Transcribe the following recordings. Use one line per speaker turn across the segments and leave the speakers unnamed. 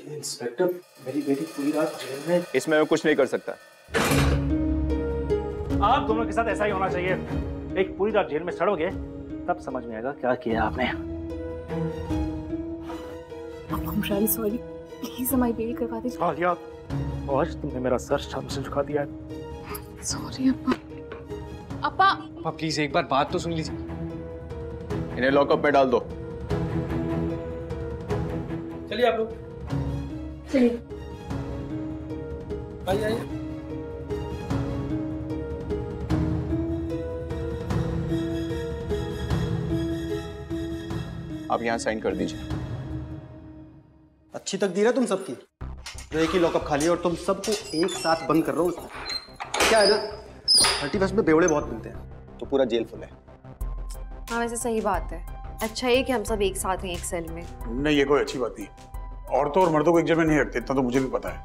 Inspector, मेरी बेटी पूरी रात जेल में।
इसमें मैं कुछ नहीं कर सकता।
आप दोनों के साथ ऐसा ही होना चाहिए। एक पूरी रात जेल में सड़ोगे तब समझ में आएगा क्या किया आपने।
I'm really sorry. Please हमारी बेटी करवा दीजिए।
आलिया, आज तुमने मेरा सर शाम से झुका दिया है।
Sorry Appa. Appa.
Appa please एक बार बात तो सुन लीजिए।
इन्हें लॉकअप में डाल दो।
चलिए आप लोग।
चलिए।
आइए।
आप यहाँ साइन कर दीजिए।
अच्छी तकदीर है तुम सबकी, जो एक ही लॉकअप खाली है और तुम सबको एक साथ बंद कर रहे हो। क्या है ना, 31 में बेवड़े बहुत मिलते हैं, तो पूरा जेल फुल है।
हाँ वैसे सही बात है। अच्छा है कि हम सब एक साथ हैं एक सेल में।
नहीं, ये कोई अच्छी बात नहीं। औरतों और मर्दों को एक जगह नहीं रखते, इतना तो मुझे भी पता है।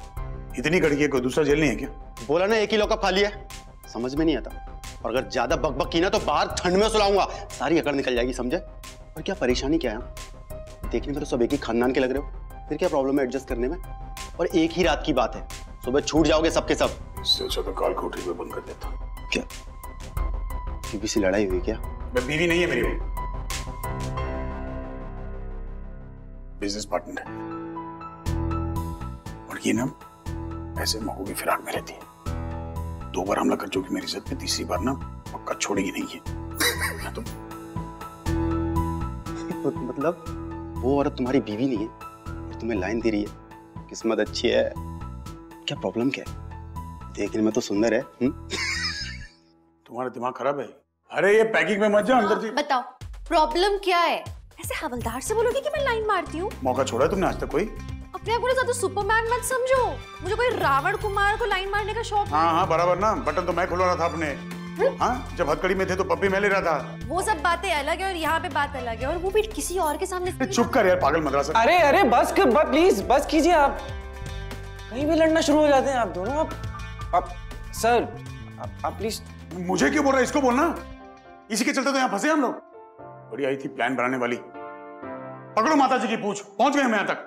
इतनी कड़की है, कोई दूसरा जेल नहीं है क्या?
बोला ना एक ही लॉकअप खाली है, समझ में नहीं आता। और अगर ज्यादा बकबक की ना तो बाहर ठंड में सुलाऊंगा, सारी अकड़ निकल जाएगी, समझे? और क्या परेशानी क्या है? देखने में तो सब एक ही खानदान के लग रहे हो, फिर क्या प्रॉब्लम है एडजस्ट करने में? और एक ही रात की बात है, सुबह छूट जाओगे सबके सब।
इससे अच्छा तो काल कोठरी पे बंद कर देता।
क्या बीवी से लड़ाई हुई क्या?
बीवी नहीं है मेरी, वो बिजनेस पार्टनर है। और ये ना ऐसे मौकों की फिराक में रहती है। 2 बार हमला कर चुकी मेरी इज्जत पे, तीसरी बार ना पक्का छोड़ेगी नहीं है। तो
मतलब वो औरत तुम्हारी बीवी नहीं है और तुम्हें लाइन दे रही है? किस्मत अच्छी है। क्या प्रॉब्लम क्या है? देखने में तो सुंदर है।
तुम्हारा दिमाग खराब है। अरे ये पैकिंग में मत जाओ, अंदर जी।
बताओ प्रॉब्लम क्या है? ऐसे हवलदार से बोलोगे कि मैं लाइन मारती हूँ?
मौका छोड़ा है तुमने आज तक कोई?
अपने आप को ज्यादा सुपरमैन मत समझो। मुझे कोई रावण कुमार को लाइन मारने का शौक।
हाँ बराबर ना, बटन तो मैं खुलवा रहा था अपने। हाँ, जब हथकड़ी में थे तो पप्पी मैं ले रहा था।
वो सब बातें अलग है और यहाँ पे बात अलग है, और वो भी किसी और के सामने।
चुप कर यार, पागल मदरसा।
अरे बस प्लीज बस कीजिए। आप कहीं भी लड़ना शुरू हो जाते हैं आप दोनों। आप सर आप प्लीज।
मुझे क्यों बोल रहा है? इसको बोलना। इसी के चलते तो यहाँ फंसे हम लोग। बड़ी आई थी प्लान बनाने वाली। पकड़ो माता जी की पूछ, पहुंच गए हम यहाँ तक।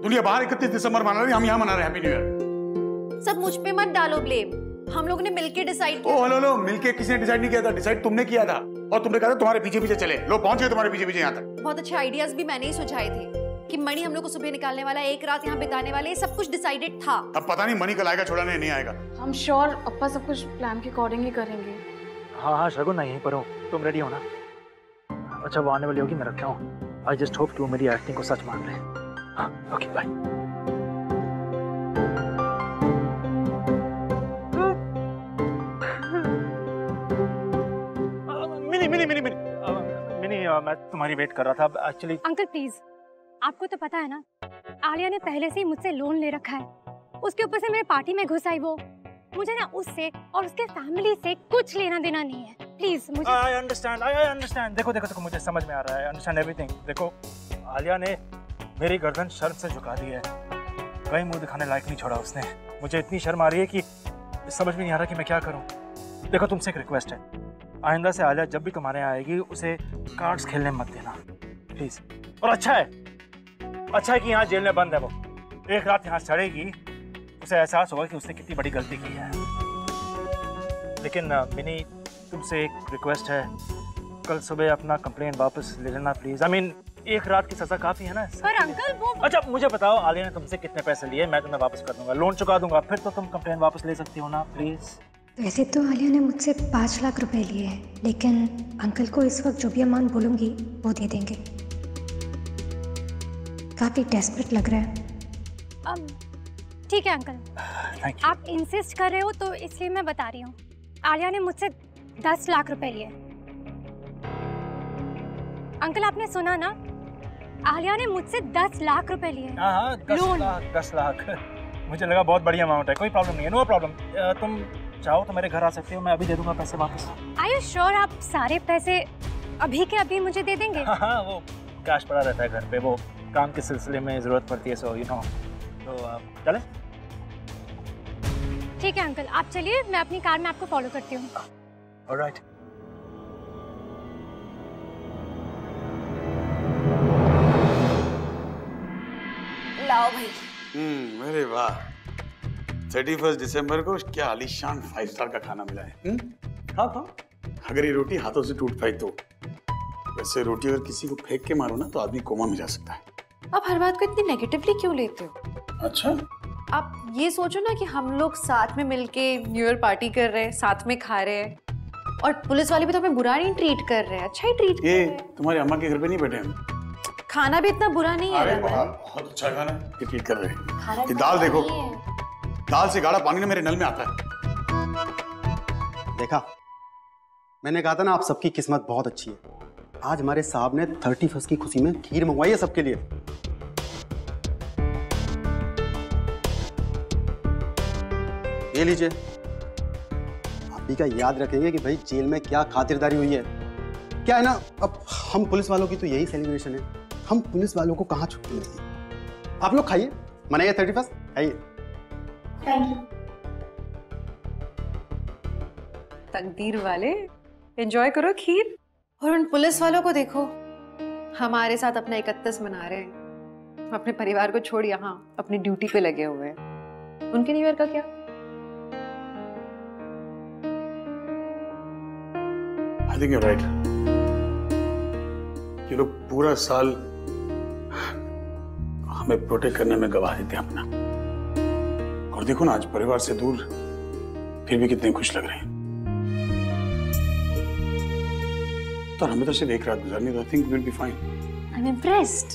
दुनिया बाहर 31 दिसंबर मना रही, हम यहाँ मना रहे हैप्पी न्यू ईयर।
सब मुझ पे मत डालो ब्लेम, हम लोगों ने मिलके डिसाइड किया।
हेलो, मिलके किसी ने डिसाइड नहीं किया था, डिसाइड तुमने किया था। और तुमने कहा था तुम्हारे पीछे पीछे चले। लो पहुंच गए तुम्हारे पीछे पीछे यहाँ तक।
बहुत अच्छे आइडियाज भी मैंने ही सुझाए थे कि मणि हम लोग को सुबह निकालने वाला है, एक रात यहाँ बिताने वाले, सब कुछ डिसाइडेड था।
अब पता नहीं मणि कल आएगा छुड़ाने, नहीं आएगा।
हम श्योर अप्पा सब कुछ प्लान के अकॉर्डिंग ही करेंगे।
हाँ शगुन, नहीं यहीं पर हूँ, तुम रेडी हो ना? अच्छा वो आने वाली होगी, मैं रखता हूँ। आई जस्ट होप कि वो मेरी एक्टिंग को सच मान ले। हाँ ओके बाय। मिनी मैं तुम्हारी वेट कर रहा था एक्चुअली।
अंकल प्लीज, आपको तो पता है ना आलिया ने पहले से ही मुझसे लोन ले रखा है। उसके ऊपर से मेरे पार्टी में घुस आई वो। मुझे ना उससे और उसके फैमिली से कुछ लेना देना नहीं है। प्लीज मुझे।
I understand। देखो मुझे समझ में आ रहा है। I understand everything। देखो आलिया ने मेरी गर्दन शर्म से झुका दी है। कहीं मुंह दिखाने लायक नहीं छोड़ा उसने। मुझे इतनी शर्म आ रही है कि समझ में नहीं आ रहा कि मैं क्या करूं। देखो तुमसे एक रिक्वेस्ट है, आइंदा से आलिया जब भी तुम्हारे यहाँ आएगी उसे कार्ड्स खेलने मत देना प्लीज। और अच्छा है कि यहाँ जेल में बंद है वो। एक रात यहाँ सड़ेगी, उसे एहसास होगा कि उसने कितनी बड़ी गलती की है। लेकिन मिनी तुमसे एक रिक्वेस्ट है, कल सुबह अपना कंप्लेंट वापस ले लेना प्लीज। I mean, एक रात की सजा काफी है ना?
पर अंकल वो।
अच्छा मुझे बताओ आलिया ने तुमसे कितने पैसे लिए? मैं तुम्हें वापस कर दूंगा, लोन चुका दूंगा, फिर तो तुम कंप्लेंट वापस ले सकती हो ना प्लीज।
वैसे तो आलिया ने मुझसे 5 लाख रुपए लिए हैं, लेकिन अंकल को इस वक्त जो भी अमाउंट बोलूंगी वो दे देंगे। काफी डेस्परेट लग रहा है।
ठीक है अंकल, आप इंसिस्ट कर रहे हो तो इसलिए मैं बता रही हूँ। आलिया ने मुझसे 10 लाख रुपए लिए। अंकल आपने सुना ना, आलिया ने मुझसे 10 लाख रुपए लिए।
हाँ 10 लाख। मुझे लगा बहुत बड़ी अमाउंट है। कोई प्रॉब्लम नहीं है, नो प्रॉब्लम। तुम चाहो तो मेरे घर आ सकते हो, मैं अभी दे दूंगा पैसे वापस।
आर यू श्योर आप सारे पैसे अभी के अभी मुझे दे देंगे?
हाँ वो कैश पड़ा रहता है घर पे, वो काम के सिलसिले में जरूरत पड़ती है, सो यू नो। तो चले?
ठीक है अंकल, आप चलिए, मैं अपनी कार में आपको फॉलो करती हूँ।
ऑलराइट।
पाव भाई।
अरे वाह, 31 दिसंबर को क्या आलीशान 5 स्टार का खाना मिला है। खाओ खाओ। अगर ये रोटी हाथों से टूट पाई तो। वैसे रोटी अगर किसी को फेंक के मारो ना तो आदमी कोमा में जा सकता है।
आप हर बात को इतनी नेगेटिवली क्यों लेते हो?
अच्छा,
आप ये सोचो ना कि हम लोग साथ में मिलके न्यू ईयर पार्टी कर रहे हैं, साथ में खा रहे हैं, और पुलिस वाले भी तो हमें बुरा नहीं ट्रीट कर रहे हैं, अच्छा ही ट्रीट कर रहे हैं।
तुम्हारी अम्मा के घर पे नहीं बैठे हम?
खाना भी इतना बुरा नहीं है।
अरे बहुत अच्छा खाना है, ये ट्रीट कर रहे हैं। ये दाल देखो, दाल से गाढ़ा पानी ना मेरे नल में आता है।
देखा, मैंने कहा था ना आप सबकी किस्मत बहुत अच्छी है। आज हमारे साहब ने 31 की खुशी में खीर मंगवाई है सबके लिए। ये लीजिए। आप भी क्या याद रखेंगे कि भाई जेल में क्या खातिरदारी हुई है। क्या है ना, अब हम पुलिस वालों की तो यही सेलिब्रेशन है, हम पुलिस वालों को कहाँ छुट्टी मिलती। आप लोग खाइए, मनाइए 31, खाइए।
तकदीर वाले, एंजॉय करो खीर। और उन पुलिस वालों को देखो, हमारे साथ अपना 31 मना रहे हैं, अपने परिवार को छोड़ यहाँ अपनी ड्यूटी पे लगे हुए हैं। उनके न्यू ईयर का क्या?
I think you're right. ये लोग पूरा साल हमें प्रोटेक्ट करने में गवा देते हैं अपना, और देखो ना आज परिवार से दूर फिर भी कितने खुश लग रहे हैं। तो हमें तो सिर्फ एक रात गुजारनी, तो I think will be fine.
I am impressed.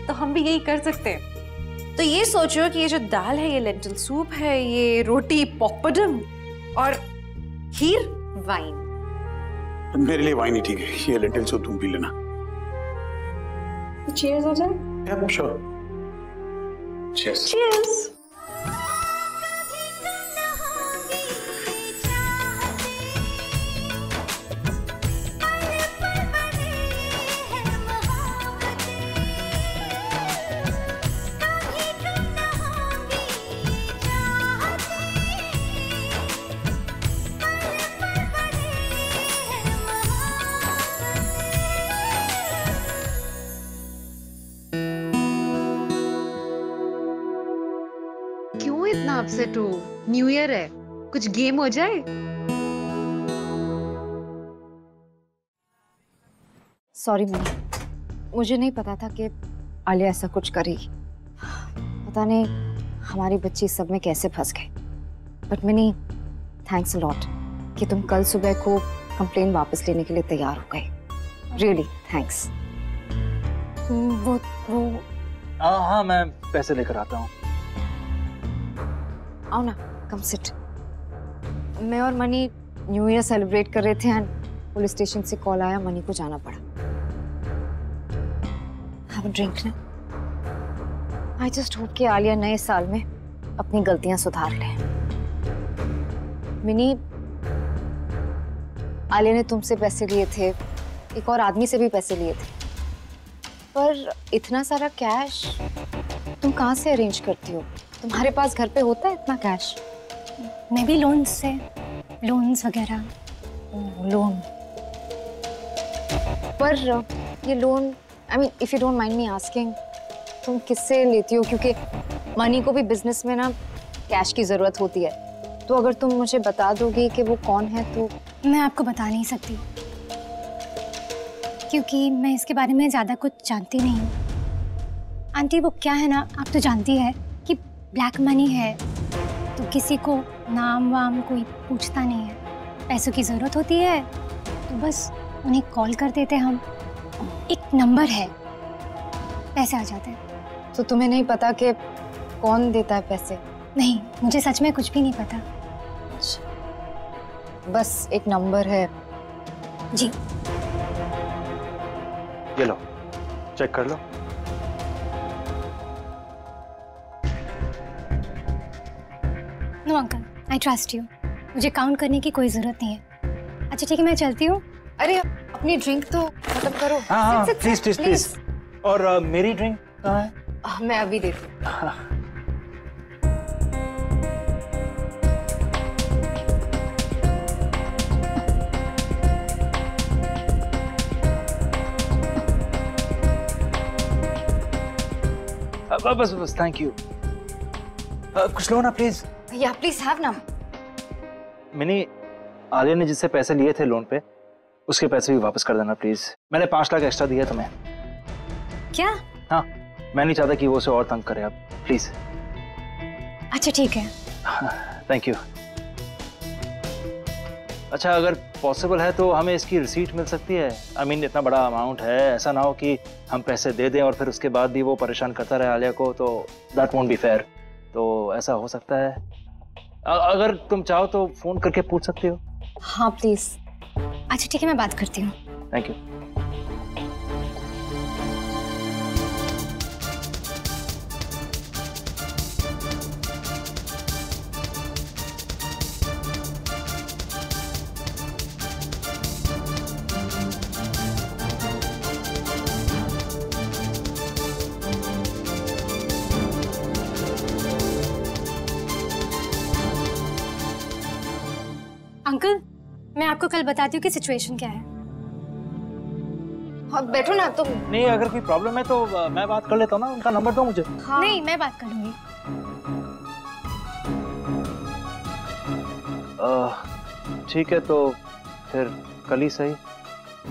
तो हम भी यही कर सकते हैं। तो ये सोचो कि ये जो दाल है, ये लेंटिल सूप है, ये रोटी पॉपडम, और खीर वाइन।
मेरे लिए वाइन ही ठीक है, ये लेंटिल सूप तुम पी लेना।
चीयर्स हो जाए?
Yeah, sure. Cheers.
Cheers.
क्यों इतना अपसेट हो? न्यू ईयर है, कुछ गेम हो जाए।
सॉरी मम्मी, मुझे नहीं पता था कि आलिया ऐसा कुछ करेगी। पता नहीं हमारी बच्ची सब में कैसे फंस गई। But mini, thanks a lot कि तुम कल सुबह को कंप्लेन वापस लेने के लिए तैयार हो गए। Really thanks.
वो
हाँ, मैं पैसे लेकर आता हूँ।
आओ ना, कम सिट। मैं और मनी न्यू ईयर सेलिब्रेट कर रहे थे एंड पुलिस स्टेशन से कॉल आया, मनी को जाना पड़ा। हैव अ ड्रिंक ना। आई जस्ट होप कि आलिया नए साल में अपनी गलतियां सुधार ले। मिनी, आलिया ने तुमसे पैसे लिए थे, एक और आदमी से भी पैसे लिए थे, पर इतना सारा कैश तुम कहाँ से अरेंज करती हो? तुम्हारे पास घर पे होता है इतना कैश?
मैं भी लोन्स वगैरह।
लोन? पर ये loan, I mean if you don't mind me asking, तुम किससे लेती हो? क्योंकि मनी को भी बिजनेस में ना कैश की जरूरत होती है, तो अगर तुम मुझे बता दोगी कि वो कौन है तो।
मैं आपको बता नहीं सकती क्योंकि मैं इसके बारे में ज़्यादा कुछ जानती नहीं हूँ। आंटी वो क्या है ना, आप तो जानती है कि ब्लैक मनी है, तो किसी को नाम वाम कोई पूछता नहीं है। पैसों की ज़रूरत होती है तो बस उन्हें कॉल कर देते हम, एक नंबर है, पैसे आ जाते हैं।
तो तुम्हें नहीं पता कि कौन देता है पैसे?
नहीं, मुझे सच में कुछ भी नहीं पता।
बस एक नंबर है।
जी।
ये लो, चेक कर लो।
No uncle, I trust you. मुझे काउंट करने की कोई जरूरत नहीं है। अच्छा ठीक है, मैं चलती हूँ।
अरे अपनी ड्रिंक तो खत्म करो।
हाँ, प्लीज। और मेरी ड्रिंक कहाँ है?
मैं अभी देती हूँ।
बस बस, थैंक यू। कुछ लो ना प्लीज।
या प्लीज हैव ना।
मिनी, आलिया ने जिससे पैसे लिए थे लोन पे, उसके पैसे भी वापस कर देना प्लीज। मैंने 5 लाख एक्स्ट्रा दिया तुम्हें।
क्या?
हाँ, मैं नहीं चाहता कि वो उसे और तंग करे आप, प्लीज।
अच्छा ठीक है।
Thank you. अच्छा, अगर पॉसिबल है तो हमें इसकी रिसीट मिल सकती है? आई मीन, इतना बड़ा अमाउंट है, ऐसा ना हो कि हम पैसे दे दें और फिर उसके बाद भी वो परेशान करता रहे आलिया को, तो दैट वोंट बी फेयर। तो ऐसा हो सकता है? अगर तुम चाहो तो फोन करके पूछ सकती हो।
हाँ प्लीज। अच्छा ठीक है, मैं बात करती हूँ।
Thank you.
अंकल, मैं आपको कल बताती हूँ कि सिचुएशन क्या है।
हाँ, बैठो ना तुम।
नहीं, अगर कोई प्रॉब्लम है तो मैं बात कर लेता हूँ ना, उनका नंबर दो मुझे।
हाँ। नहीं, मैं बात कर लूंगी।
ठीक है, तो फिर कल ही सही।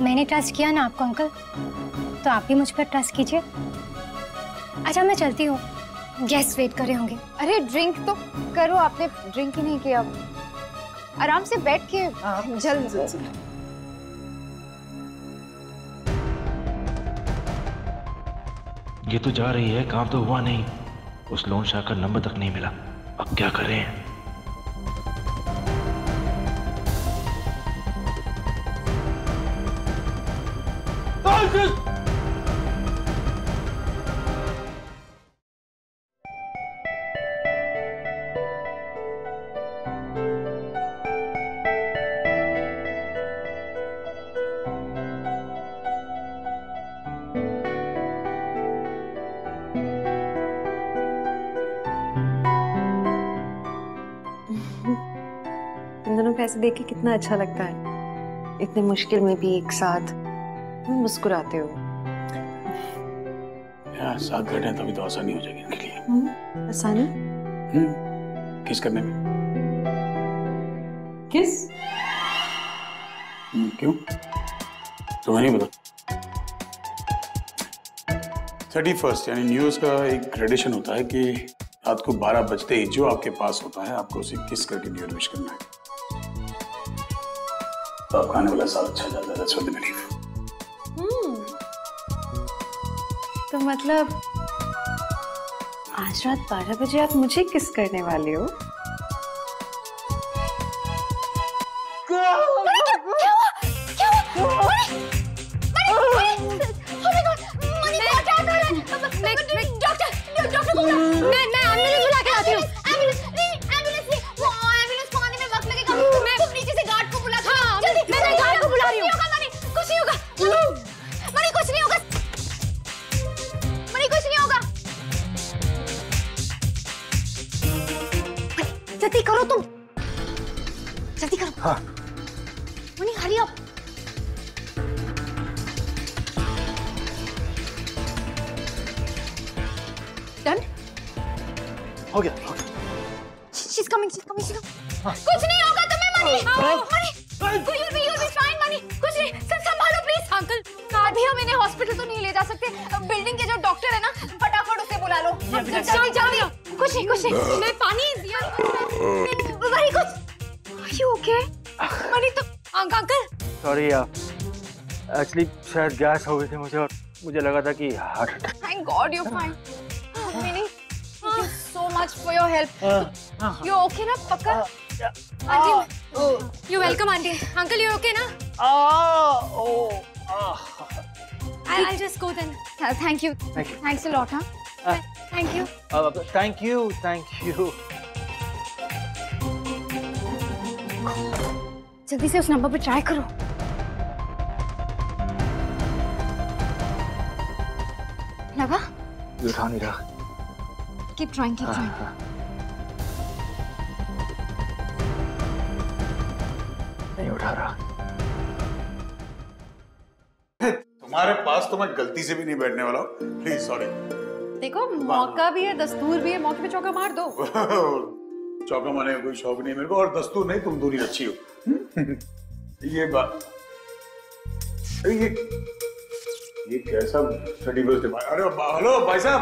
मैंने ट्रस्ट किया ना आपको अंकल, तो आप भी मुझ पर ट्रस्ट कीजिए। अच्छा मैं चलती हूँ, गेस्ट वेट कर रहे होंगे।
अरे ड्रिंक तो करो, आपने ड्रिंक ही नहीं किया। आराम से बैठ के जल्द।
ये तो जा रही है, काम तो हुआ नहीं, उस लोन शाह का नंबर तक नहीं मिला, अब क्या करें?
इन दोनों को ऐसे देख के कितना अच्छा लगता है, इतने मुश्किल में भी एक साथ मुस्कुराते हो।
यार साथ बैठे तभी तो आसानी हो जाएगी इनके लिए।
आसानी?
किस करने में।
किस?
क्यों, तुम्हें नहीं पता? 31 यानी न्यू ईयर का एक ट्रेडिशन होता है कि रात को 12 बजते ही जो आपके पास होता है आपको उसे किस करके न्यू ईयर विश करना है। तो आपका आने वाला साल अच्छा जाता है, that's what they believe।
तो मतलब आज रात 12 बजे आप मुझे किस करने वाले हो?
जल्दी करो तुम, जल्दी करो।
हाँ।
Money hurry up. डन?
हो गया।
She's coming, she's coming, she's coming. कुछ नहीं होगा तुम्हें money. Money, you'll be fine money. कुछ नहीं, संभालो प्लीज। अंकल, अभी हम इन्हें हॉस्पिटल तो नहीं ले जा सकते। बिल्डिंग के जो डॉक्टर है ना, फटाफट उसे बुला लो। जल्दी। कुछ नहीं। मैं पानी दिया। वही कुछ। Are you okay? मनी तो अंकल।
सॉरी यार, एक्चुअली शायद गैस हो गई थी मुझे और मुझे लगा था कि heart attack.
Thank God you're fine. Mini, thank you so much for your help. You okay ना पक्का?
Aunty, you welcome aunty. Uncle you okay ना? I'll just go then.
Thank you. Thanks a lot, huh?
Thank you.
Thank you.
जल्दी से उस number पे try करो। लगा?
ये उठा नहीं रहा।
Keep trying.
नहीं उठा रहा।
तुम्हारे पास तो मैं गलती से भी नहीं बैठने वाला हूँ, प्लीज सॉरी।
देखो मौका भी है, दस्तूर भी है, मौके पे चौका मार दो।
चौका मारने का कोई शौक नहीं मेरे को, और दस्तूर नहीं, तुम दूरी अच्छी हो। ये बात, ये कैसा स्टडी बर्थडे? अरे हेलो भाई साहब,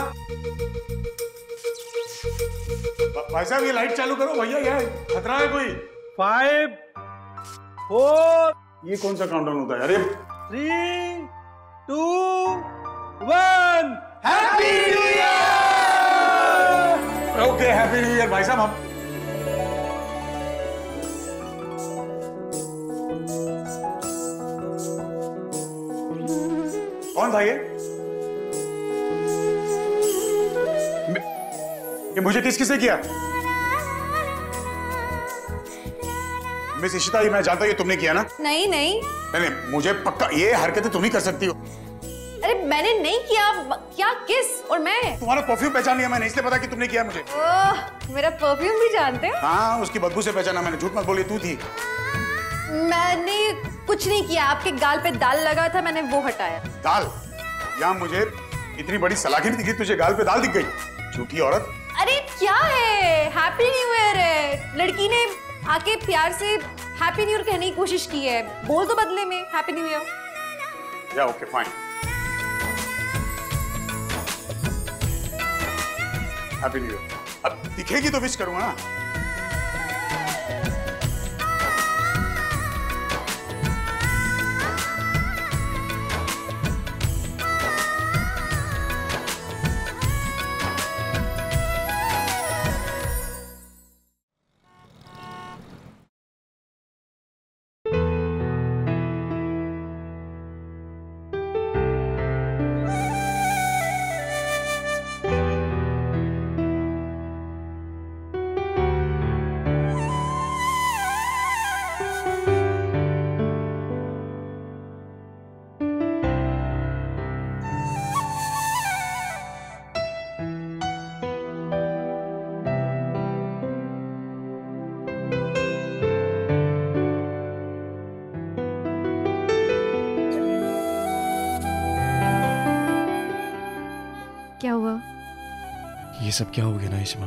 भाई साहब ये लाइट चालू करो भैया, यार खतरा है कोई।
5 4
ये कौन सा काउंटडाउन होता है? अरे
3 2 1
happy new year. Okay happy new year भाई साहब। हम कौन था ये मुझे किसने किया? मिस इशिता, ये मैं जानता हूँ ये तुमने किया ना?
नहीं नहीं
नहीं, मुझे पक्का ये हरकतें तुम ही कर सकती हो।
अरे मैंने नहीं किया। क्या, किस और मैं?
तुम्हारा परफ्यूम पहचान लिया मैंने, इसलिए पता कि तुमने किया मुझे।
मेरा परफ्यूम भी जानते हो?
हाँ, उसकी बदबू से पहचाना मैंने, झूठ मत बोली, तू थी।
मैंने कुछ नहीं किया, आपके गाल पे दाल लगा था, मैंने वो हटाया।
दाल? यहाँ मुझे इतनी बड़ी सलाखी नहीं दिखी, तुझे गाल पे दाल दिख गई, झूठी औरत।
अरे क्या है, हैप्पी न्यू ईयर है। लड़की ने आके प्यार से हैप्पी न्यू ईयर कहने की कोशिश की है, बोल दो बदले में हैप्पी न्यू ईयर।
या okay fine, happy new year. अब दिखेगी तो विश करूंगा ना।
क्या हुआ?
ये सब क्या हो गया ना इश्मा?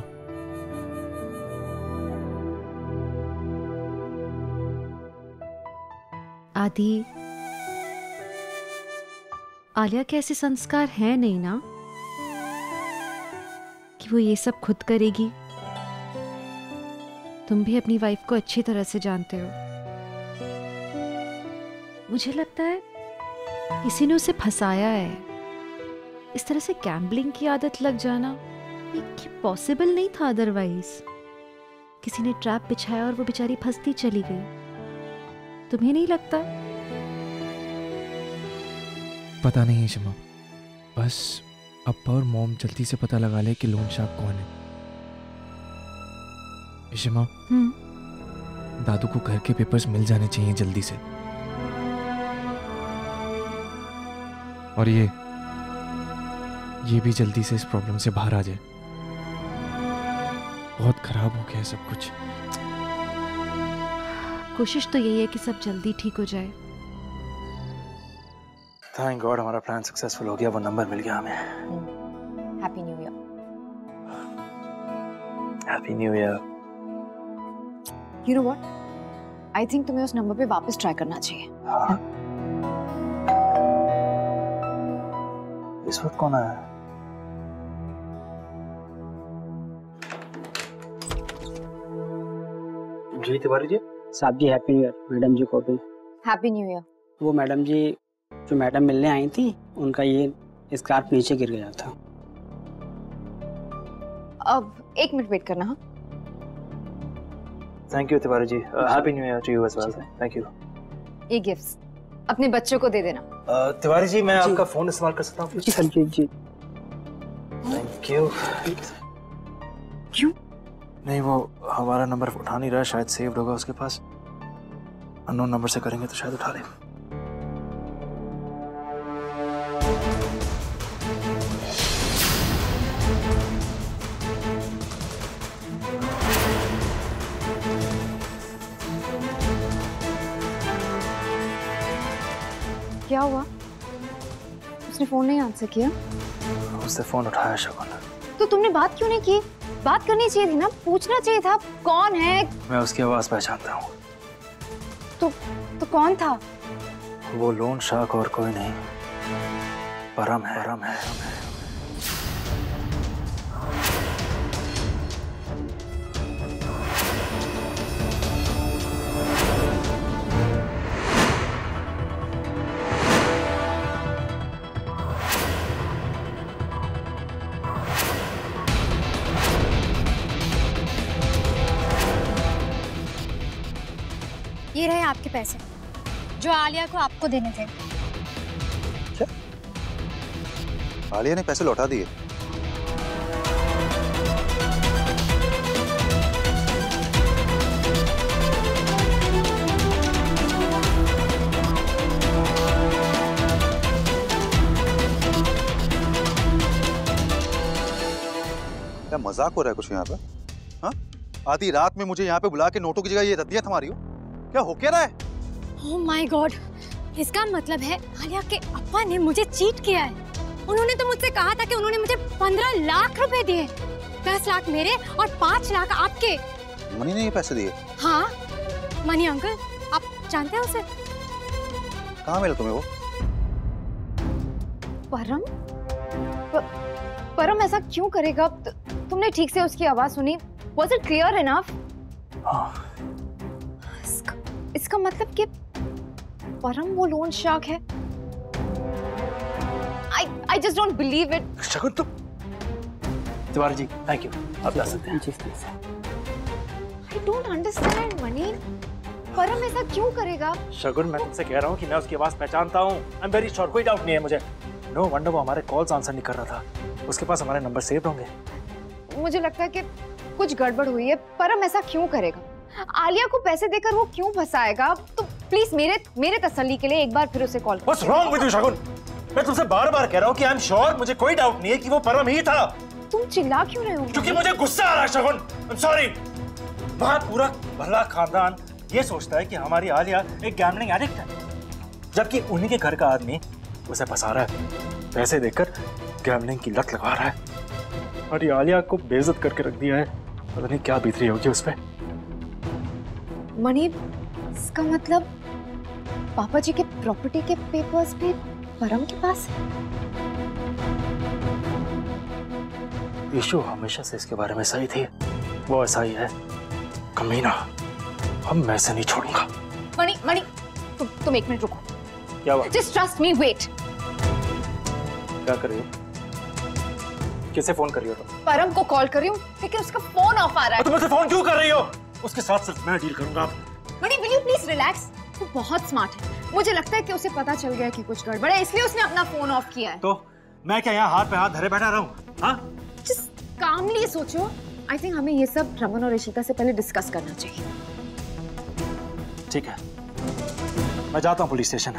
आदि, आलिया के ऐसे संस्कार हैं नहीं ना कि वो ये सब खुद करेगी। तुम भी अपनी वाइफ को अच्छी तरह से जानते हो। मुझे लगता है किसी ने उसे फंसाया है। इस तरह से गैम्बलिंग की आदत लग जाना ये पॉसिबल नहीं था, अदरवाइज किसी ने ट्रैप बिछाया और वो बेचारी फंसती चली गई। तुम्हें नहीं लगता?
पता नहीं इश्मा, बस अब्बा और मॉम जल्दी से पता लगा ले कि लोन शार्क कौन है। इश्मा, दादू को घर के पेपर्स मिल जाने चाहिए जल्दी से। और ये भी जल्दी से इस प्रॉब्लम से बाहर आ जाए। बहुत खराब हो गया है सब कुछ।
कोशिश तो यही है कि सब जल्दी ठीक हो जाए।
थैंक गॉड हमारा प्लान सक्सेसफुल हो गया, वो नंबर मिल गया हमें।
Happy new year.
Happy new year.
You know what, I think तुम्हें उस नंबर पे वापस ट्राई करना चाहिए।
हाँ। इस वक्त कौन आया? जी तिवारी जी।
साहब जी हैप्पी न्यू ईयर। मैडम जी को भी
हैप्पी न्यू ईयर।
वो मैडम जी जो मैडम मिलने आई थी, उनका ये स्कार्फ नीचे गिर गया था।
अब 1 मिनट वेट करना। हाँ,
thank you Tiwari ji. Happy new year to you as well. Thank you.
ये गिफ्ट्स अपने बच्चों को दे देना।
तिवारी जी, मैं आपका फोन इस्तेमाल कर सकता हूँ?
जी सर जी जी।
Thank you.
क्यों?
नहीं, वो हमारा नंबर उठा नहीं रहा, शायद सेव्ड होगा उसके पास। अननोन नंबर से करेंगे तो शायद उठा ले।
क्या हुआ? उसने फोन नहीं आंसर किया?
उससे फोन उठाया शगुन।
तो तुमने बात क्यों नहीं की? बात करनी चाहिए थी ना, पूछना चाहिए था कौन है।
मैं उसकी आवाज पहचानता हूँ।
तो कौन था?
वो लोन शार्क और कोई नहीं, परम है।
ये रहे आपके पैसे जो आलिया को आपको देने थे।
क्या? आलिया ने पैसे लौटा दिए? क्या मजाक हो रहा है कुछ यहाँ पे? हाँ? आधी रात में मुझे यहाँ पे बुला के नोटों की जगह ये रद्दियां थमा रही हो? क्या हो क्या रहा है?
ओह माय गॉड, इसका मतलब है आलिया के अप्पा ने मुझे चीट किया है। उन्होंने तो मुझसे कहा था कि उन्होंने मुझे 15 लाख रुपए दिए, 10 लाख मेरे और 5 लाख आपके।
मनी ने ये पैसे दिए?
हाँ, मनी अंकल, आप जानते हैं उसे?
कहाँ मिला तुम्हें वो?
परम ऐसा क्यों करेगा? तुमने ठीक से उसकी आवाज सुनी? Was it clear enough? इसका मतलब कि परम वो लोन शार्क है? I just don't believe it.
शगुन तुम। Tiwari ji, thank you. आप जा सकते हैं।
I don't understand, money. परम ऐसा क्यों करेगा?
शगुन, मैं तुमसे कह रहा हूँ कि मैं उसकी आवाज पहचानता हूँ। आई एम वेरी श्योर, कोई डाउट नहीं है मुझे। नो वंडर वो हमारे कॉल्स आंसर नहीं कर रहा था। उसके पास हमारे नंबर सेव होंगे।
मुझे लगता है कि कुछ गड़बड़ हुई है। परम ऐसा क्यों करेगा? आलिया को पैसे देकर वो क्यों फंसाएगा? तो प्लीज मेरे तसल्ली के लिए एक बार फिर उसे कॉल करो।
What's wrong with you, शगुन? मैं तुमसे बार-बार कह रहा हूँ कि आई एम श्योर, मुझे कोई डाउट नहीं है कि वो परम ही था।
तुम चिल्ला क्यों रहे हो?
क्योंकि मुझे गुस्सा आ रहा है शगुन। I am sorry. वहाँ पूरा भला खानदान ये सोचता है कि हमारी आलिया एक गैम्बलिंग एडिक्ट है, जबकि उन्हीं के घर का आदमी उसे फंसा रहा है, पैसे देकर गैम्बलिंग की लत लगा रहा है। और ये आलिया को बेइज्जत करके रख दिया है। पता नहीं क्या बीत रही होगी उस पे।
मनी, इसका मतलब पापा जी के प्रॉपर्टी के पेपर्स भी परम के पास है?
ईशु हमेशा से इसके बारे में सही थी। वो ऐसा ही है, कमीना। हम मैं से नहीं छोड़ूंगा।
मनी, तुम एक मिनट रुको।
क्या बात?
Just trust me, wait.
क्या कर रही हो? किसे फोन कर रही हो तुम?
परम को कॉल कर रही हूँ, लेकिन उसका फोन ऑफ आ रहा है।
तुम मुझसे फोन क्यों कर रही हो? उसके साथ सिर्फ मैं डील करूंगा।
Money, will you please relax? वो बहुत स्मार्ट है। मुझे लगता है कि उसे पता चल गया कि कुछ गड़बड़ है, इसलिए उसने अपना फोन ऑफ किया है।
तो मैं क्या यहाँ हाथ पे हाथ धरे बैठा रहूं? हाँ?
Just calmly सोचो। I think हमें ये सब रमन और ऋषिता से पहले डिस्कस करना चाहिए।
ठीक है, मैं जाता हूँ पुलिस स्टेशन।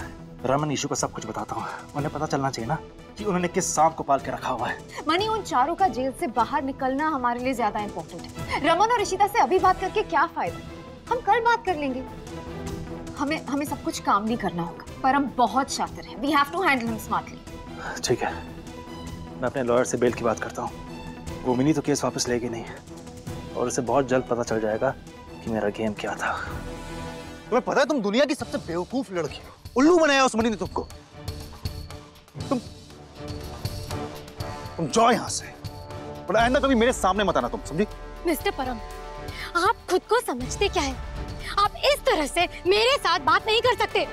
रमन ईशु को सब कुछ बताता हूँ। उन्हें पता चलना चाहिए ना कि उन्होंने किस सांप को पाल के रखा हुआ है।
मनी, उन चारों का जेल से बाहर निकलना हमारे लिए ज्यादा इम्पोर्टेंट है। रमन और ऋषिता से अभी बात करके क्या फायदा? हम कल बात कर लेंगे। हमें सब कुछ काम भी करना होगा। परम बहुत शातिर है। We have to handle him smartly.
ठीक है, मैं अपने लॉयर से बेल की बात करता हूँ। वो मिनी तो केस वापस लेगी नहीं, और उसे बहुत जल्द पता चल जाएगा कि मेरा गेम क्या था।
तुम्हें पता है तुम दुनिया की सबसे बेवकूफ लड़की हो। उल्लू बनाया उस मनी ने तुमको। तुम जाओ यहाँ से, और आइंदा कभी मेरे सामने मत आना, तुम समझी?
मिस्टर परम, आप खुद को समझते क्या है? आप इस तरह से मेरे साथ बात नहीं कर सकते।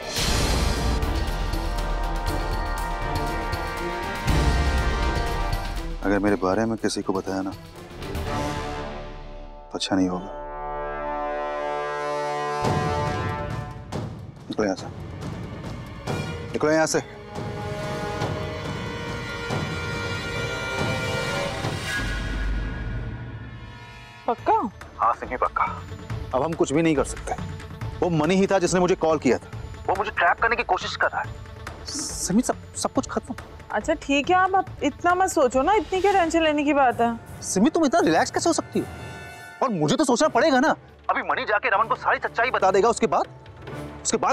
अगर मेरे बारे में किसी को बताया ना तो अच्छा नहीं होगा। निकलो यहाँ से, निकलो यहाँ से।
पक्का?
हाँ सिमी, पक्का। अब हम कुछ भी नहीं कर सकते। वो मनी ही था जिसने मुझे कॉल किया था। वो मुझे ट्रैप करने की कोशिश कर रहा है। सिमी, सब कुछ खत्म।
अच्छा ठीक है, आप इतना मत सोचो ना, इतनी क्या टेंशन लेने की बात है?
सिमी, तुम इतना रिलैक्स कैसे हो सकती हो? और मुझे तो सोचना पड़ेगा ना। अभी मनी जाके रमन को सारी सच्चाई बता देगा, उसके बाद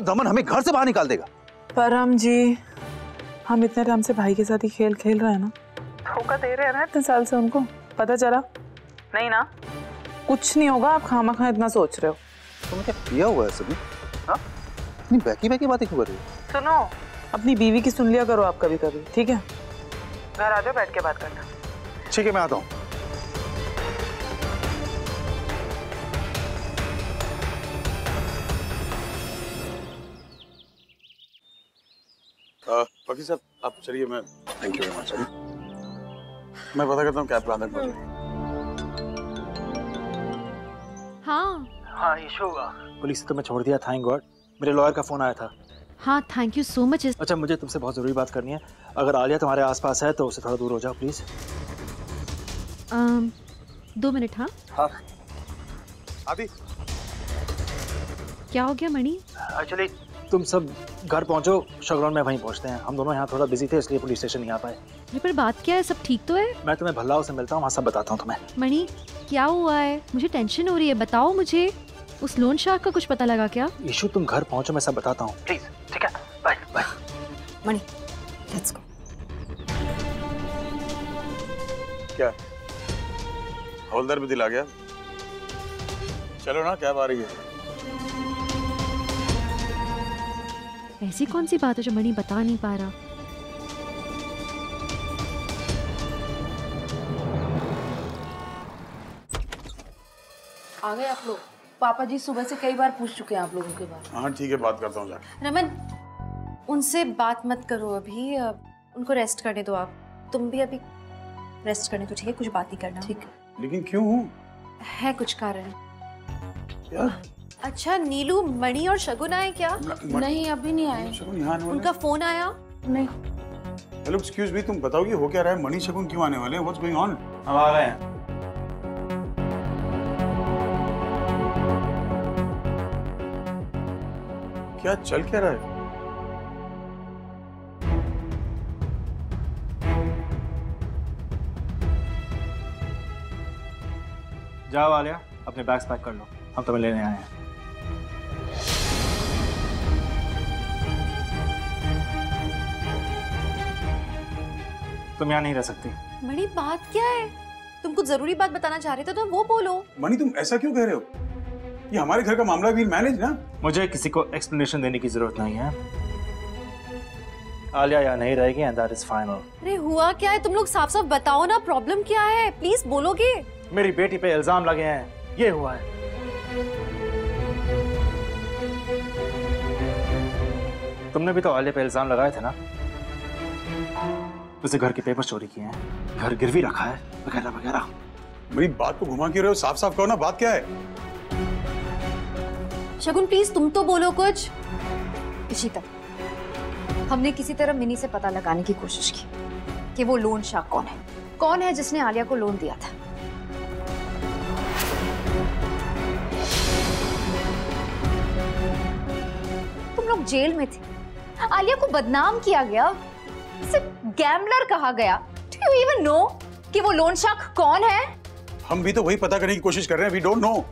रमन हमें घर से बाहर निकाल देगा।
परम जी, हम इतने टाइम से भाई के साथ ही खेल खेल रहे हैं ना, धोखा दे रहे हैं ना इतने साल से उनको, पता चला नहीं ना? कुछ नहीं होगा, आप खामा इतना सोच रहे हो।
तुमने क्या किया हुआ है सभी? हाँ, इतनी बैकी बैकी बातें क्यों कर रही हो?
सुनो, अपनी बीवी की सुन लिया करो आप कभी कभी, ठीक है? घर आ जाओ, बैठ के बात करना।
ठीक है, मैं आता हूँ।
वकील साहब आप चलिए, मैं थैंक यू वेरी मच। मैं पता करता हूँ कैब कहाँ तक पहुँची।
हाँ
इशू पुलिस ने तुम्हें छोड़ दिया, थैंक गॉड। मेरे लॉयर का फोन आया था।
हाँ, थैंक यू सो मच।
अच्छा, मुझे तुमसे बहुत जरूरी बात करनी है। अगर आलिया तुम्हारे आसपास है तो उससे थोड़ा दूर हो जाओ प्लीज।
2 मिनट। हाँ
आदि,
क्या हो गया मणि?
एक्चुअली तुम सब घर पहुंचो, शगरौन में वहीं पहुंचते हैं। हम दोनों यहाँ थोड़ा बिजी थे इसलिए पुलिस स्टेशन नहीं आ पाए।
ये पर बात क्या है, सब ठीक तो है?
मैं तुम्हें भल्लाओं से मिलता हूँ, वहाँ सब बताता हूँ तुम्हें।
मणि, क्या हुआ है? मुझे टेंशन हो रही है, बताओ मुझे। उस लोन शार्क का कुछ पता लगा क्या?
ईशु तुम घर पहुंचो, मैं सब बताता हूँ प्लीज। ठीक है, bye bye.
Mani, let's go.
क्या हवलदार भी दिला गया? चलो ना, कैब आ रही है।
ऐसी कौन सी बात है जो मणि बता नहीं पा रहा?
आ गए आप लोग? पापा जी सुबह से कई बार पूछ चुके हैं आप लोगों के बारे में।
हाँ ठीक है, बात करता हूँ जाके।
रमन, उनसे बात मत करो अभी, उनको रेस्ट करने दो आप। तुम भी अभी रेस्ट करने दो, ठीक है? कुछ बात नहीं करना। ठीक है।
लेकिन क्यों? है
कुछ कारण?
क्या?
अच्छा, नीलू, मणि और शगुन आए क्या?
नहीं, अभी नहीं आए।
शगुन यहाँ आने वाले?
उनका फोन आया?
नहीं।
हेलो एक्सक्यूज मी, तुम बताओ ये हो क्या रहा है? मणि शगुन क्यों आने वाले हैं? What's going on?
हम आ गए हैं।
क्या चल क्या रहा है?
जाओ आलिया, अपने बैग्स पैक कर लो, हम तुम्हें लेने आए हैं। तुम यहाँ नहीं रह सकती।
मणि, बात क्या है? तुम कुछ जरूरी बात बताना चाह रहे थे तो वो बोलो।
मणि, तुम ऐसा क्यों कह रहे हो? ये हमारे घर का मामला, वील मैनेज ना।
मुझे किसी को एक्सप्लेनेशन देने की जरूरत नहीं है। आलिया यहाँ नहीं रहेगी एंड दैट इज फाइनल।
अरे हुआ क्या है? तुम लोग साफ साफ बताओ ना, प्रॉब्लम क्या है? प्लीज बोलोगे?
मेरी बेटी पे इल्जाम लगे हैं, ये हुआ है। तुमने भी तो आलिया पे इल्जाम लगाए थे ना? उसे घर के पेपर चोरी किए हैं, घर गिरवी रखा है, वगैरह वगैरह।
मेरी बात को घुमा क्यों रहे हो? साफ साफ कहो ना, बात क्या है?
शगुन प्लीज तुम तो बोलो कुछ। इशिता, हमने किसी तरह मिनी से पता लगाने की कोशिश की कि वो लोन शार्क कौन है जिसने आलिया को लोन दिया था। तुम लोग जेल में थे, आलिया को बदनाम किया गया, सिर्फ गैम्बलर कहा गया। Do you even know कि वो लोन शार्क कौन है?
हम भी तो वही पता करने की कोशिश कर रहे हैं। We don't know।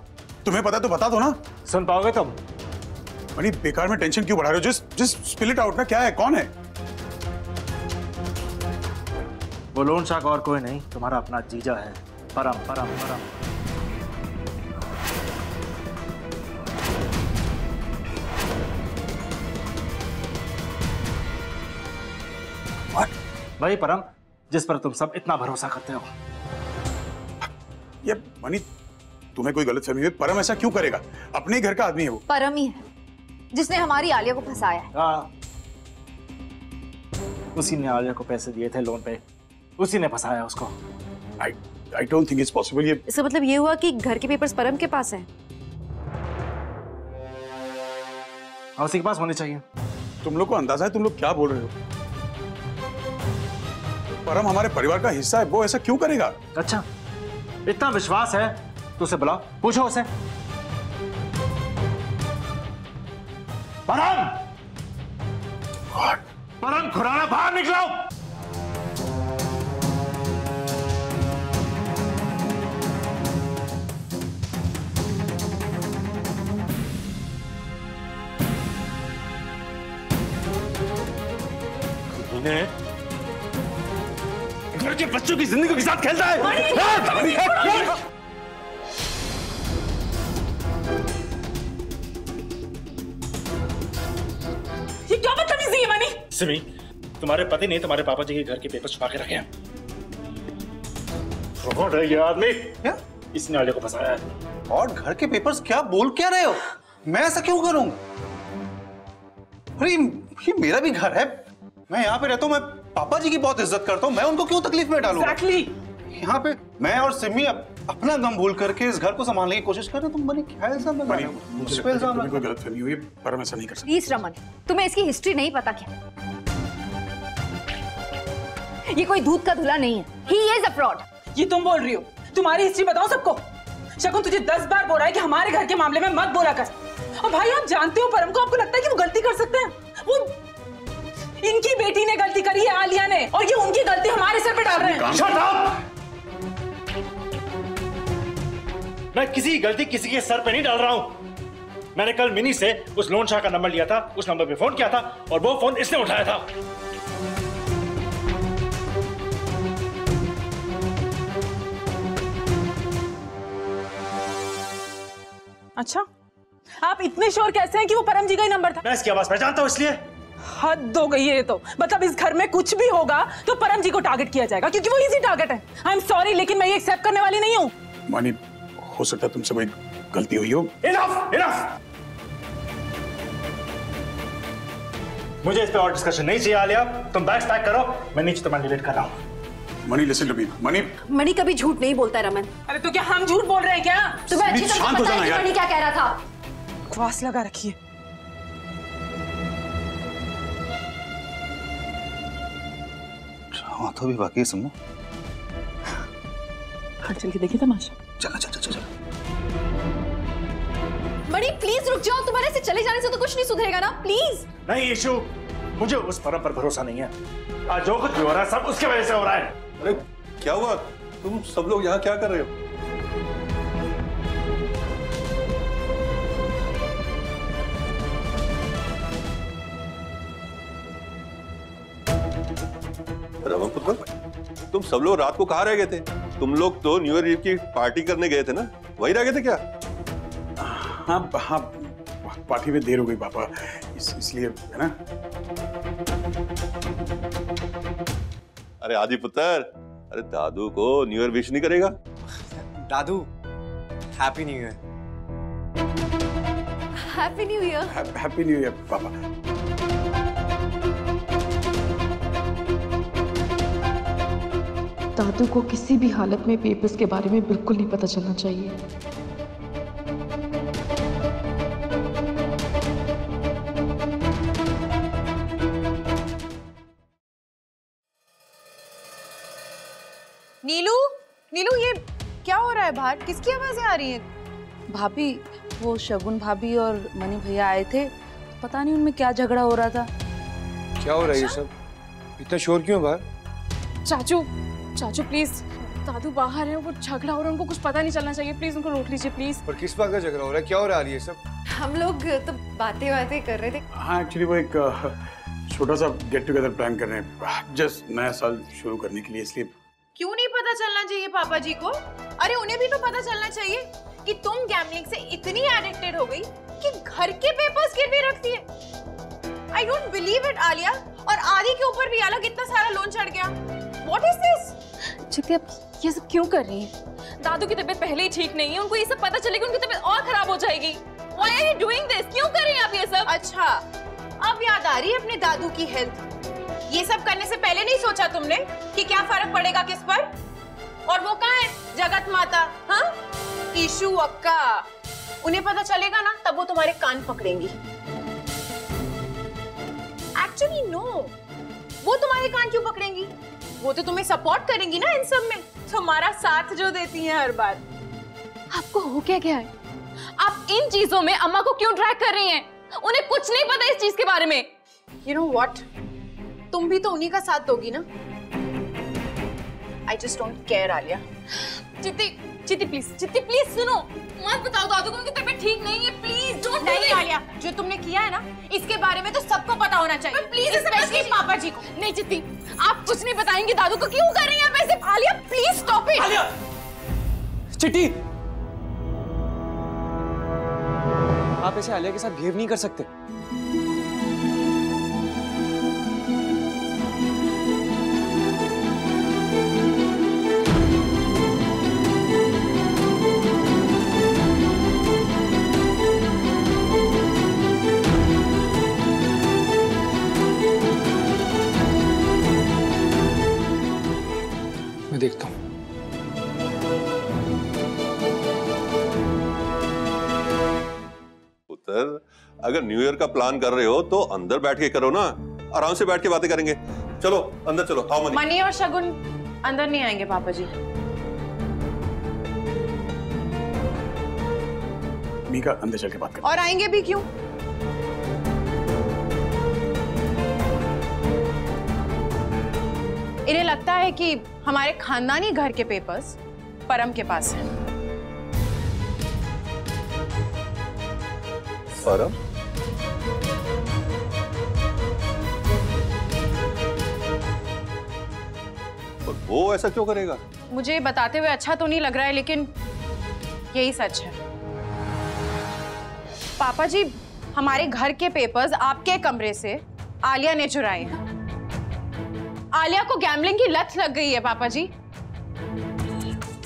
तुम्हें पता तो बता दो ना।
सुन पाओगे तुम?
मणि, बेकार में टेंशन क्यों बढ़ा रहे हो? just spill it out ना, क्या है, कौन है?
वो लोन शार्क और कोई नहीं, तुम्हारा अपना जीजा है, परम परम परम। वही परम जिस पर तुम सब इतना भरोसा करते हो।
ये मणि, तुम्हें कोई गलतफहमी है? परम ऐसा क्यों करेगा? अपने ही घर का आदमी है वो।
परम ही है जिसने हमारी आलिया को फंसाया है।
हाँ, उसी ने आलिया को पैसे दिए थे लोन पे, उसी ने फंसाया उसको।
I don't think it's possible। ये
इसका मतलब ये हुआ कि घर के पेपर्स परम के पास हैं।
हाँ, उसी के पास होने चाहिए।
तुम लोग को अंदाजा है तुम लोग क्या बोल रहे हो? परम हमारे परिवार का हिस्सा है, वो ऐसा क्यों करेगा?
अच्छा, इतना विश्वास है तो उसे बुलाओ, पूछो उसे। परम! परम, खुराना बाहर निकलो! घर के बच्चों की जिंदगी के साथ खेलता है।
ये क्या बदतमीजी है मनी?
सिमी, तुम्हारे पति ने तुम्हारे पापा जी के घर के पेपर छुपा के रखे हैं। कौन है ये आदमी?
क्या?
इसने आलिया को फंसाया है।
और घर के पेपर्स क्या बोल क्या रहे हो? मैं ऐसा क्यों करूं? अरे ये मेरा भी घर है, मैं यहाँ पे रहता हूँ, मैं पापा जी की बहुत इज्जत करता हूँ, मैं उनको क्यों तकलीफ में डालूं?
Exactly.
यहाँ पे मैं और सिमी अपना दम भूल करके इस घर को संभालने की कोशिश कर रहे हो। तुम बने क्या इल्जाम लगा रहे हो? मुझ पे इल्जाम लगा।
कोई गलतफहमी हुई है, पर मैं ऐसा नहीं कर सकता।
प्लीज रमन, तुम्हें इसकी हिस्ट्री नहीं पता क्या? ये कोई दूध का धुला नहीं है। He is a fraud.
ये तुम बोल रही हो? तुम्हारी हिस्ट्री बताओ सबको। शकुन तुझे 10 बार बोला है कि हमारे घर के मामले में मत बोला कर। और भाई आप जानते हो परम को, आपको लगता है कि वो गलती कर सकते हैं? वो इनकी बेटी ने गलती करी है, आलिया ने, और ये उनकी गलती हमारे सर पे डाल रहे हैं।
Shut up! मैं किसी गलती किसी के सर पे नहीं डाल रहा हूं। मैंने कल मिनी से उस लोन शाह का नंबर लिया था, उस नंबर पे फोन किया था और वो फोन इसने उठाया था।
अच्छा, आप इतने श्योर कैसे हैं कि वो परम जी का ही नंबर था?
मैं इसकी आवाज पहचानता हूं इसलिए।
हद हो गई है तो। मतलब इस घर में कुछ भी होगा तो परम जी को टारगेट किया जाएगा क्योंकि वो इजी टारगेट है। आई एम सॉरी, लेकिन मैं ये एक्सेप्ट करने वाली नहीं हूँ।
मानी, हो सकता है तुमसे कोई गलती हुई हो।
Enough, enough. मुझे इस पे और डिस्कशन नहीं चाहिए आलिया। तुम बैग्स पैक करो, मैं नीचे तुम्हारा वेट कर रहा हूँ।
Mani listen to me.
Mani कभी झूठ नहीं बोलता है रमन।
अरे तो क्या हम झूठ बोल रहे हैं क्या?
तुम्हें अच्छी तरह पता है कि मनी क्या कह रहा था।
बकवास लगा रखी है।
ड्रामा तो भी बाकी है सुनो।
चल के देखिए तमाशा।
चला चल चल चल।
मनी प्लीज रुक जाओ, तुम्हारे से चले जाने से तो कुछ नहीं सुधरेगा ना, प्लीज।
नहीं इशू, मुझे उस परम पर भरोसा नहीं है। आज जो कुछ भी हो रहा है सब उसके वजह से हो रहा है।
अरे क्या हुआ? तुम सब लोग यहाँ क्या कर रहे हो? रमन पुत्र, तुम सब लोग रात को कहाँ रह गए थे? तुम लोग तो न्यू ईयर ईव की पार्टी करने गए थे ना, वहीं रह गए थे क्या?
हाँ हाँ, पार्टी में देर हो गई पापा, इसलिए है ना।
अरे आदि पुत्र, अरे दादू को न्यू ईयर विश नहीं करेगा?
दादू, happy new year.
Happy new year.
Happy new year पापा।
दादू को किसी भी हालत में पेपर्स के बारे में बिल्कुल नहीं पता चलना चाहिए।
नीलू, नीलू ये क्या हो रहा है बाहर? किसकी आवाजें आ रही हैं? भाभी, वो शगुन भाभी और मनी भैया आए थे, पता नहीं उनमें क्या झगड़ा हो रहा था।
क्या हो रहा है ये सब? इतना शोर क्यों बाहर?
चाचू, चाचू प्लीज, दादू बाहर है, वो झगड़ा हो रहा है, उनको कुछ पता नहीं चलना चाहिए, प्लीज उनको रोक लीजिए प्लीज।
पर किस बात का झगड़ा हो रहा है? क्या हो रहा है ये सब?
हम लोग तो बातें कर रहे थे।
हाँ एक्चुअली वो एक छोटा सा गेट टुगेदर प्लान कर रहे हैं, जस्ट नया साल शुरू करने के लिए, इसलिए।
क्यों नहीं पता चलना चाहिए पापा जी को? अरे उन्हें भी तो पता चलना चाहिए कि तुम गैम्बलिंग से इतनी एडिक्टेड हो गई कि घर के पेपर्स गिरवी रखती है। I don't believe it Alia. और आदि के ऊपर भी अलग इतना सारा लोन चढ़ गया। What is this?
चित्ती, आप ये सब क्यों कर रही हैं? दादू की तबीयत पहले ही ठीक नहीं है, उनको ये सब पता चलेगा उनकी तबीयत और खराब हो जाएगी। Why are you doing this? क्यों कर रही हैं आप ये सब?
अच्छा, अब याद आ रही है अपने दादू की हेल्थ। ये सब करने से पहले नहीं सोचा तुमने कि क्या फर्क पड़ेगा किस पर? और वो कहाँ है जगत माता? हाँ, ईशू अक्का, उन्हें पता चलेगा ना तब वो तुम्हारे कान पकड़ेंगी। एक्चुअली नो, वो तुम्हारे कान क्यों पकड़ेंगी? वो तो तुम्हें सपोर्ट करेंगी ना इन सब में, तुम्हारा साथ जो देती हैं हर बार।
आपको हो क्या गया है? आप इन चीजों में अम्मा को क्यों ड्रैग कर रही हैं? उन्हें कुछ नहीं पता इस चीज के बारे में।
You know what? तुम भी तो उन्हीं का साथ दोगी ना? I just don't care, Alia.
चित्ती चित्ती प्लीज सुनो, मत बताओ दादू को उनकी तबीयत ठीक नहीं है, प्लीज डोंट।
नहीं आलिया, जो तुमने किया है ना, इसके बारे में तो सबको पता होना चाहिए,
प्लीज
स्पेशली पापा जी को।
नहीं चित्ती, आप कुछ नहीं बताएंगे दादू को, क्यों कर रही हैं आप ऐसे? Alia please stop it.
Alia, चिट्टी, आप ऐसे आलिया के साथ बिहेव नहीं कर सकते। मैं देखता हूँ।
पुत्र, अगर न्यू ईयर का प्लान कर रहे हो तो अंदर बैठ के करो ना, आराम से बैठ के बातें करेंगे। चलो अंदर चलो। आओ मनी।
मनी और शगुन अंदर नहीं आएंगे पापा जी।
मीका अंदर चल के बात कर।
और आएंगे भी क्यों? इन्हें लगता है कि हमारे खानदानी घर के पेपर्स परम के पास हैं।
परम? और वो ऐसा क्यों करेगा?
मुझे बताते हुए अच्छा तो नहीं लग रहा है, लेकिन यही सच है। पापा जी, हमारे घर के पेपर्स आपके कमरे से आलिया ने चुराए हैं। आलिया को गैम्बलिंग की लत लग गई है पापा जी,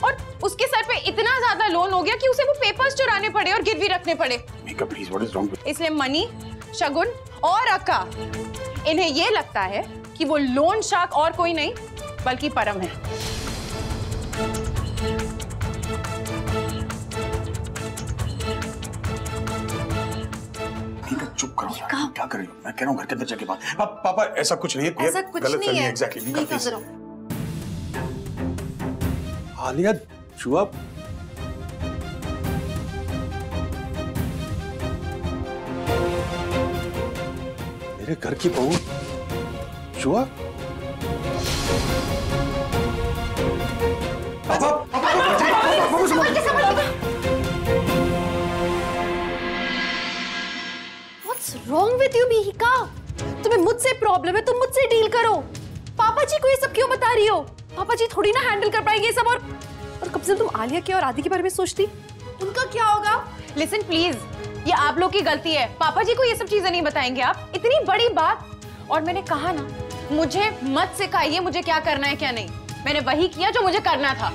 और उसके सर पे इतना ज्यादा लोन हो गया कि उसे वो पेपर्स चुराने पड़े और गिरवी रखने पड़े।
Mika please, what is wrong with?
इसलिए मनी, शगुन और अक्का, इन्हें ये लगता है कि वो लोन शार्क और कोई नहीं बल्कि परम है।
चुप करो यार, क्या कर रही हो? मैं कह रहा हूँ घर के अंदर जाके बात। पापा ऐसा कुछ नहीं है,
ऐसा कुछ
गलत
नहीं
फहमी
है।
है। Exactly Mika please.
आलिया छुआ, मेरे घर की बहू छुआ।
What's wrong with you, Mihika? तुम्हें मुझसे प्रॉब्लम है, तुम मुझसे डील करो। पापा जी को ये सब क्यों बता रही हो? पापा जी थोड़ी ना हैंडल कर पाएंगे ये सब। और कब से तुम आलिया के और आदि के बारे में सोचती?
उनका क्या होगा? लिसन प्लीज, ये आप लोग की गलती है। पापा जी को ये सब चीजें नहीं बताएंगे आप। इतनी बड़ी बात। और मैंने कहा ना, मुझे मत सिखाइए मुझे क्या करना है क्या नहीं। मैंने वही किया जो मुझे करना था।